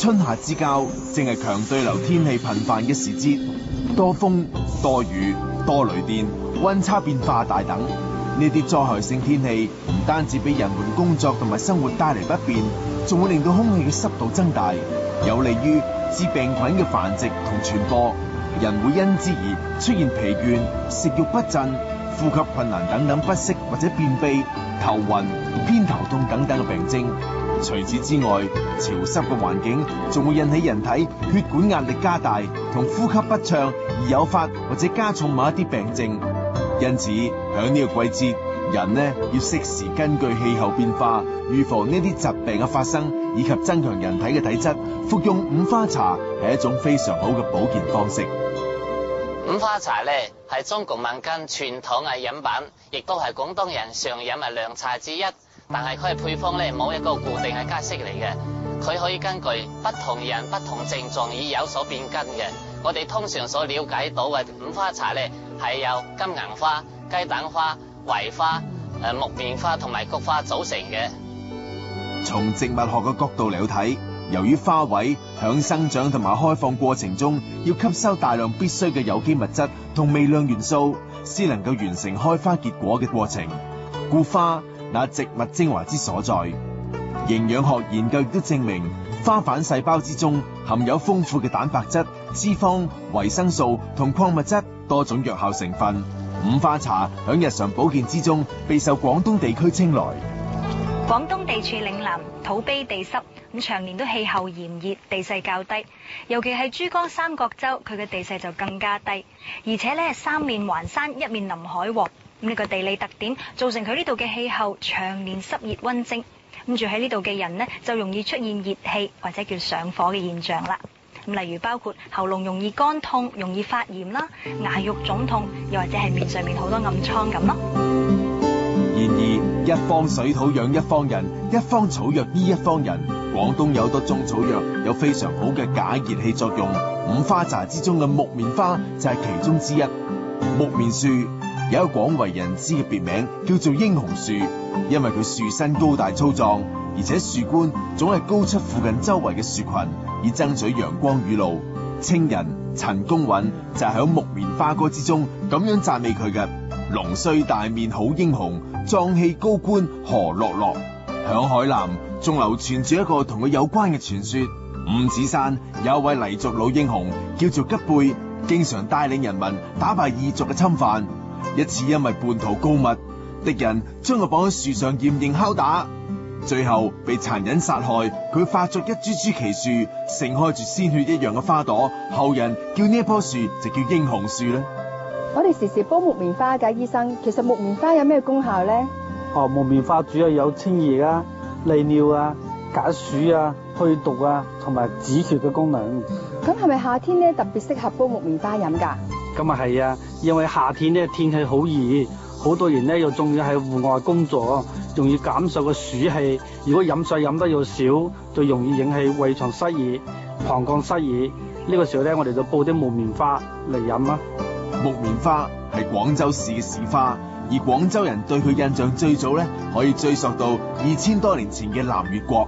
春夏之交正係強對流天氣頻繁嘅時節，多風、多雨、多雷電、溫差變化大等，呢啲災害性天氣唔單止俾人們工作同埋生活帶嚟不便，仲會令到空氣嘅濕度增大，有利於致病菌嘅繁殖同傳播。人會因之而出現疲倦、食慾不振、呼吸困難等等不適或者便秘、頭暈、偏頭痛等等嘅病徵。除此之外，潮濕嘅環境仲會引起人體血管壓力加大同呼吸不暢，而誘發或者加重某一啲病症。因此響呢個季節，人呢要適時根據氣候變化預防呢啲疾病嘅發生，以及增強人體嘅體質。服用五花茶係一種非常好嘅保健方式。五花茶咧係中國民間傳統嘅飲品，亦都係廣東人常飲嘅涼茶之一。但係佢嘅配方咧冇一個固定嘅格式嚟嘅，佢可以根據不同人不同症狀而有所變更嘅。我哋通常所了解到嘅五花茶咧係由金銀花、雞蛋花、槐花、木棉花同埋菊花組成嘅。從植物學嘅角度嚟睇，由於花卉響生長同埋開放過程中要吸收大量必須嘅有機物質同微量元素，先能夠完成開花結果嘅過程，故花那植物精華之所在。營養學研究亦都證明，花瓣細胞之中含有豐富嘅蛋白質、脂肪、維生素同礦物質多種藥效成分。五花茶響日常保健之中備受廣東地區青睞。廣東地處嶺南，土卑地濕，咁長年都氣候炎熱，地勢較低。尤其係珠江三角洲，佢嘅地勢就更加低，而且咧三面環山，一面臨海喎。呢個地理特點造成佢呢度嘅氣候長年濕熱溫蒸，咁住喺呢度嘅人呢，就容易出現熱氣或者叫上火嘅現象啦。咁例如包括喉嚨容易乾痛、容易發炎啦，牙肉腫痛，又或者係面上面好多暗瘡咁咯。然而，一方水土養一方人，一方草藥醫一方人。廣東有多種草藥有非常好嘅解熱氣作用，五花茶之中嘅木棉花就係其中之一。木棉樹有一個廣為人知嘅別名叫做英雄樹，因為佢樹身高大粗壯，而且樹冠總係高出附近周圍嘅樹群，以爭取陽光雨露。清人陳公允就係響木棉花歌之中咁樣讚美佢嘅：龍須大面好英雄，壯氣高冠何樂樂。響海南仲流傳住一個同佢有關嘅傳說，五指山有一位黎族老英雄叫做吉貝，經常帶領人民打敗異族嘅侵犯。一次因為叛徒告密，敵人將佢綁喺樹上嚴刑拷打，最後被殘忍殺害。佢化作一株株奇樹，盛開住鮮血一樣嘅花朵，後人叫呢一棵樹就叫英雄樹啦。我哋時時煲木棉花㗎，醫生，其實木棉花有咩功效咧？木棉花主要有清熱啊、利尿啊、解暑啊、去毒啊，同埋止血嘅功能。咁係咪夏天咧特別適合煲木棉花飲㗎？咁啊係啊，因為夏天咧天氣好熱，好多人咧又仲要喺戶外工作，容易減受個暑氣。如果飲水飲得又少，就容易引起胃腸濕熱、膀胱濕熱。呢個時候咧，我哋就煲啲木棉花嚟飲啊。木棉花係廣州市嘅市花，而廣州人對佢印象最早咧，可以追溯到2000多年前嘅南越國。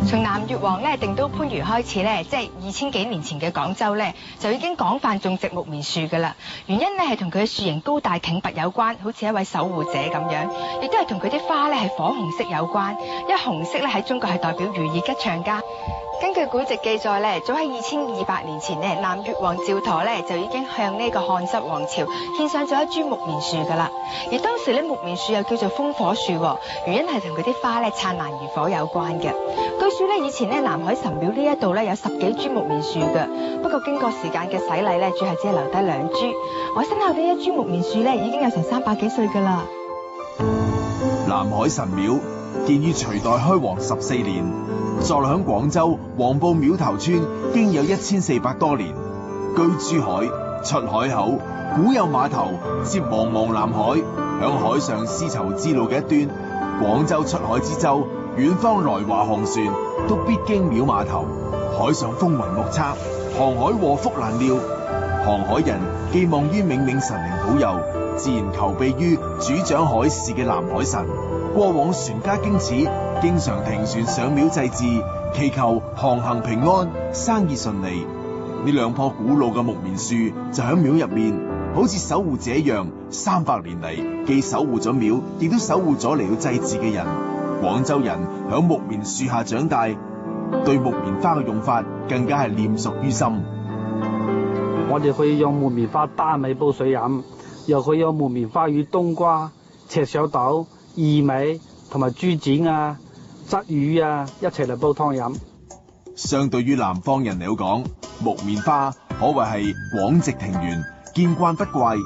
從南越王咧定都番禺開始咧，即係2000幾年前嘅廣州咧，就已經廣泛種植木棉樹噶啦。原因咧係同佢嘅樹形高大挺拔有關，好似一位守護者咁樣，亦都係同佢啲花咧係火紅色有關。因為紅色咧喺中國係代表如意吉祥家。根據古籍記載咧，早喺2200年前咧，南越王趙佗咧就已經向呢個漢室王朝獻上咗一株木棉樹噶啦。而當時咧木棉樹又叫做風火樹，原因係同佢啲花咧燦爛如火有關嘅。據說咧以前咧南海神廟呢一度咧有10幾株木棉樹嘅，不過經過時間嘅洗禮咧，最後只係留低2株。我身後呢一株木棉樹咧已經有成300幾歲噶啦。南海神廟建於隋代開皇14年，坐落響廣州黃埔廟頭村，經有1400多年。居珠海，出海口，古有碼頭接茫茫南海，響海上絲綢之路嘅一端。廣州出海之洲，遠方來華航船都必經廟碼頭。海上風雲莫測，航海禍福難料。航海人寄望於冥冥神靈保佑，自然求庇於主掌海事嘅南海神。過往船家經此，經常停船上廟祭祀，祈求航行平安、生意順利。呢兩棵古老嘅木棉樹就喺廟入面，好似守護者一樣，300年嚟既守護咗廟，亦都守護咗嚟到祭祀嘅人。廣州人響木棉樹下長大，對木棉花嘅用法更加係念熟於心。我哋可以用木棉花單味煲水飲，又可以用木棉花與冬瓜、赤小豆、薏米同埋豬展啊、鯽魚啊一齊嚟煲湯飲。相對於南方人嚟講，木棉花可謂係廣植庭園，見慣不怪。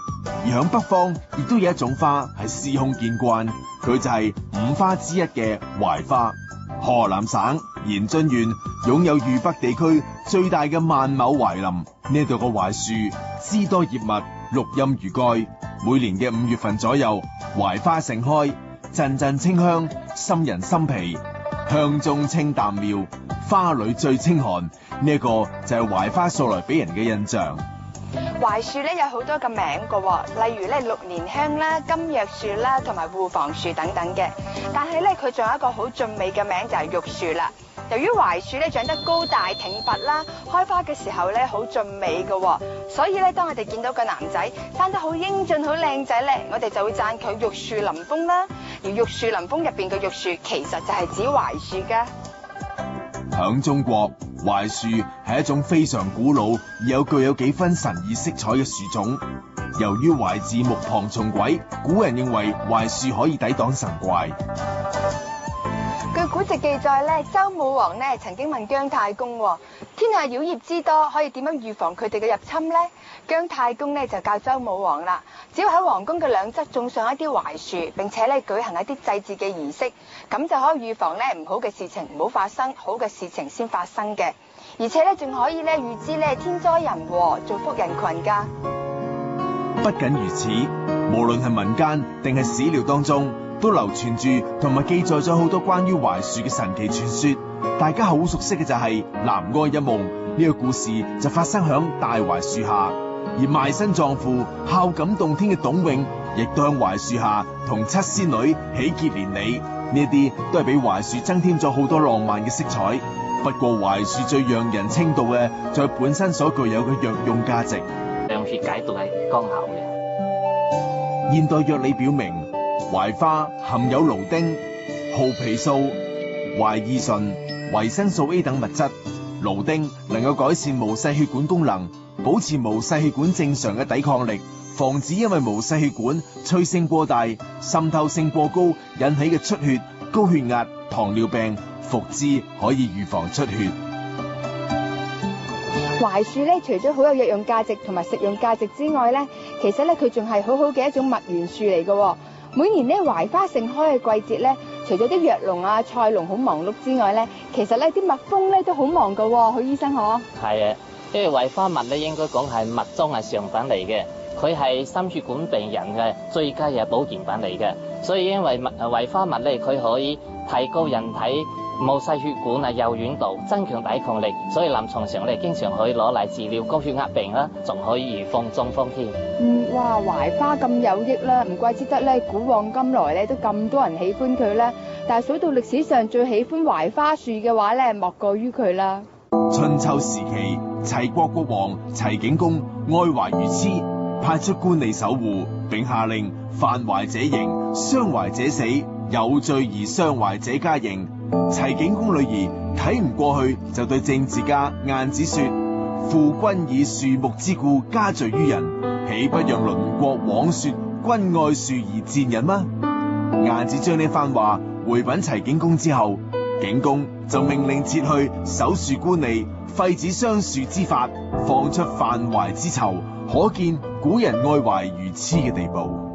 而響北方亦都有一種花係司空見慣，佢就係5花之一嘅槐花。河南省延津縣擁有豫北地區最大嘅萬畝槐林，呢度嘅槐樹枝多葉密，綠蔭如蓋。每年嘅5月份左右，槐花盛開，陣陣清香，沁人心脾。香中清淡妙，花裏最清寒。呢一個就係槐花素來俾人嘅印象。槐樹咧有好多個名㗎，例如咧6年香啦、金藥樹啦，同埋護房樹等等嘅。但係咧佢仲有一個好俊美嘅名就係玉樹啦。由於槐樹咧長得高大挺拔啦，開花嘅時候咧好俊美㗎，所以咧當我哋見到個男仔生得好英俊、好靚仔咧，我哋就會讚佢玉樹臨風啦。而玉樹臨風入邊嘅玉樹其實就係指槐樹㗎。響中國，槐樹係一種非常古老而又具有幾分神異色彩嘅樹種。由於槐字木旁重軌，古人認為槐樹可以抵擋神怪。據古籍記載咧，周武王咧曾經問姜太公：天下妖孽之多，可以點樣預防佢哋嘅入侵呢？姜太公咧就教周武王啦，只要喺皇宮嘅兩側種上一啲槐樹，並且咧舉行一啲祭祀嘅儀式，咁就可以預防咧唔好嘅事情唔好發生，好嘅事情先發生嘅。而且咧仲可以咧預知咧天災人禍，造福人群噶。不僅如此，無論係民間定係史料當中，都流傳住同埋記載咗好多關於槐樹嘅神奇傳說。大家好熟悉嘅就係南柯一夢呢個故事，就發生響大槐樹下。而賣身葬父、孝感動天嘅董永，亦都響槐樹下同7仙女喜結連理。呢啲都係俾槐樹增添咗好多浪漫嘅色彩。不過槐樹最讓人稱道嘅就係本身所具有嘅藥用價值。涼血解毒係功效嘅。現代藥理表明，槐花含有蘆丁、蠔皮素、槐異醇、維生素 A 等物質。蘆丁能夠改善毛細血管功能，保持毛細血管正常嘅抵抗力，防止因為毛細血管脆性過大、滲透性過高引起嘅出血、高血壓、糖尿病。服之可以預防出血。槐樹咧，除咗好有藥用價值同埋食用價值之外咧，其實咧佢仲係好好嘅一種蜜源樹嚟嘅。每年咧槐花盛開嘅季節咧，除咗啲藥農啊、菜農好忙碌之外咧，其實咧啲蜜蜂咧都好忙㗎。許醫生嗬？係啊，因為槐花蜜咧應該講係蜜中係上品嚟嘅，佢係心血管病人嘅最佳嘅保健品嚟嘅。所以因為槐花蜜咧，佢可以提高人體毛細血管啊柔軟度，增強抵抗力，所以臨床上咧經常可以攞嚟治療高血壓病啦，仲可以預防中風添。哇，槐花咁有益啦，唔怪之得咧，古往今來咧都咁多人喜歡佢啦。但係數到歷史上最喜歡槐花樹嘅話咧，莫過於佢啦。春秋時期，齊國國王齊景公愛槐如痴，派出官吏守護，並下令犯槐者刑，傷槐者死，有罪而傷槐者加刑。齊景公女兒睇唔過去，就對政治家晏子說：父君以樹木之故加罪於人，豈不讓鄰國枉說君愛樹而賤人嗎？晏子將呢番話回稟齊景公之後，景公就命令撤去守樹官吏，廢止傷樹之法，放出犯槐之囚，可見古人愛槐如痴嘅地步。